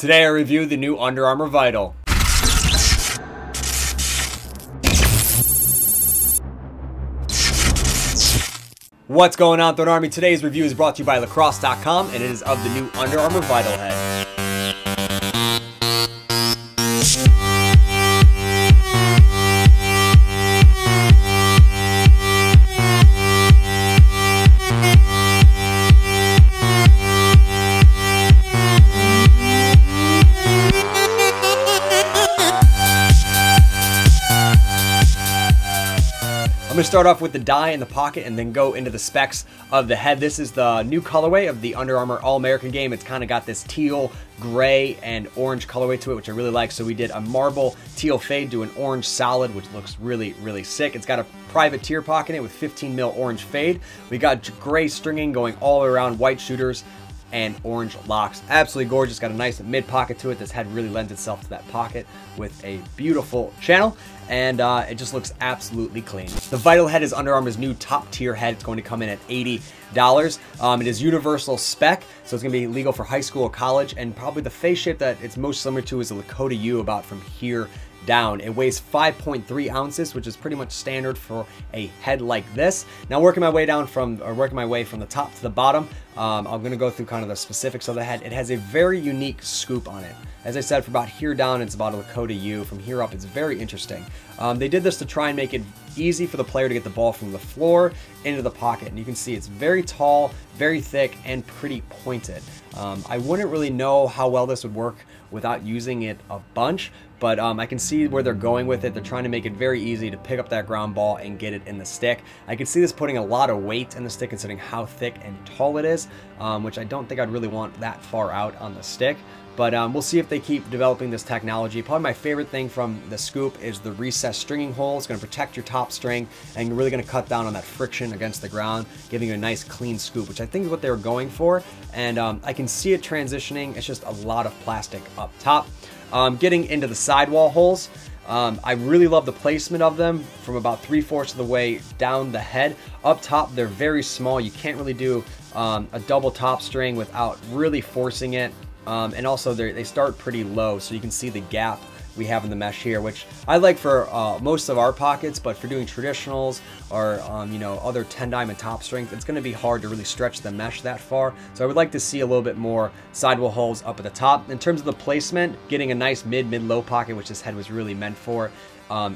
Today I review the new Under Armour Vital. What's going on, Third Army? Today's review is brought to you by Lacrosse.com, and it is of the new Under Armour Vital head. I'm going to start off with the dye in the pocket and then go into the specs of the head. This is the new colorway of the Under Armour All-American game. It's kind of got this teal, gray, and orange colorway to it, which I really like. So we did a marble teal fade to an orange solid, which looks really, really sick. It's got a privateer pocket in it with 15 mil orange fade. We got gray stringing going all around, white shooters, and orange locks. Absolutely gorgeous. Got a nice mid pocket to it. This head really lends itself to that pocket with a beautiful channel, and it just looks absolutely clean. The Vital head is Under Armour's new top tier head. It's going to come in at $80. It is universal spec, so it's going to be legal for high school or college, and probably the face shape that it's most similar to is a Lakota U, about from here down. It weighs 5.3 ounces, which is pretty much standard for a head like this. Now, working my way from the top to the bottom, I'm going to go through kind of the specifics of the head. It has a very unique scoop on it. As I said, from about here down, it's about a Lakota U. From here up, it's very interesting. They did this to try and make it easy for the player to get the ball from the floor into the pocket. And you can see it's very tall, very thick, and pretty pointed. I wouldn't really know how well this would work without using it a bunch, but I can see where they're going with it. They're trying to make it very easy to pick up that ground ball and get it in the stick. I can see this putting a lot of weight in the stick considering how thick and tall it is, which I don't think I'd really want that far out on the stick. But we'll see if they keep developing this technology. Probably my favorite thing from the scoop is the recessed stringing hole. It's going to protect your top string, and you're really going to cut down on that friction against the ground, giving you a nice clean scoop, which I think is what they were going for. And I can see it transitioning. It's just a lot of plastic up top. Getting into the sidewall holes, I really love the placement of them from about 3/4 of the way down the head. Up top, they're very small. You can't really do a double top string without really forcing it. And also they start pretty low, so you can see the gap we have in the mesh here, which I like for most of our pockets, but for doing traditionals or other 10 diamond top strength, it's going to be hard to really stretch the mesh that far. So I would like to see a little bit more sidewall holes up at the top. In terms of the placement, getting a nice mid-low pocket, which this head was really meant for,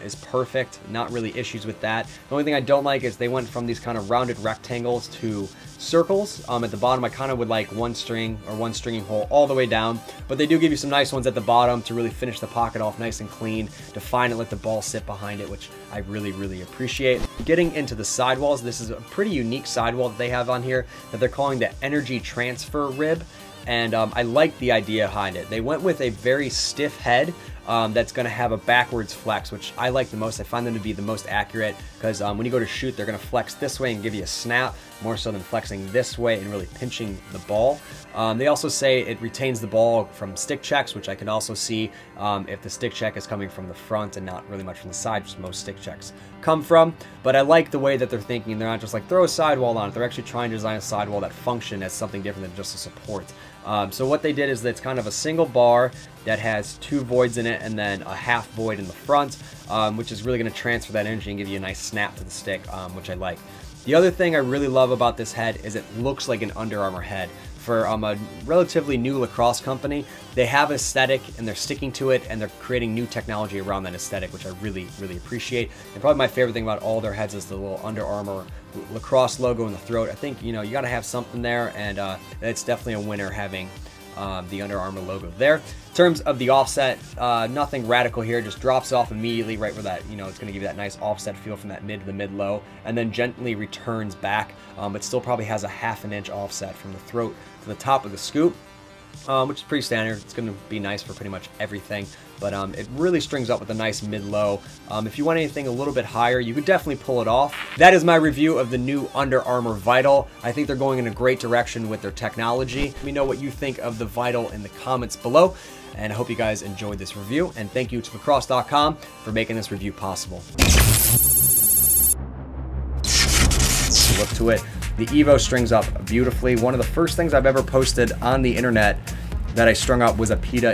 is perfect. Not really issues with that. The only thing I don't like is they went from these kind of rounded rectangles to circles. At the bottom, I kind of would like one string or one stringing hole all the way down, but they do give you some nice ones at the bottom to really finish the pocket off nice and clean, define it, let the ball sit behind it, which I really, really appreciate. Getting into the sidewalls, this is a pretty unique sidewall that they have on here that they're calling the energy transfer rib. And I like the idea behind it. They went with a very stiff head that's going to have a backwards flex, which I like the most. I find them to be the most accurate because when you go to shoot, they're going to flex this way and give you a snap, more so than flexing this way and really pinching the ball. They also say it retains the ball from stick checks, which I can also see if the stick check is coming from the front and not really much from the side, which most stick checks come from. But I like the way that they're thinking. They're not just like throw a sidewall on it. They're actually trying to design a sidewall that function as something different than just a support. So what they did is that it's kind of a single bar that has two voids in it and then a half void in the front, which is really going to transfer that energy and give you a nice snap to the stick, which I like. The other thing I really love about this head is it looks like an Under Armour head. For a relatively new lacrosse company, they have aesthetic and they're sticking to it, and they're creating new technology around that aesthetic, which I really, really appreciate. And probably my favorite thing about all their heads is the little Under Armour lacrosse logo in the throat. I think you got to have something there, and it's definitely a winner having the Under Armour logo there. In terms of the offset, nothing radical here, just drops off immediately right where that, it's going to give you that nice offset feel from that mid to the mid-low, and then gently returns back, but still probably has a 1/2 inch offset from the throat to the top of the scoop, which is pretty standard. It's going to be nice for pretty much everything, but it really strings up with a nice mid-low. If you want anything a little bit higher, you could definitely pull it off. That is my review of the new Under Armour Vital. I think they're going in a great direction with their technology. Let me know what you think of the Vital in the comments below, and I hope you guys enjoyed this review, and thank you to Lacrosse.com for making this review possible. Look to it. The Evo strings up beautifully. One of the first things I've ever posted on the internet that I strung up was a PETA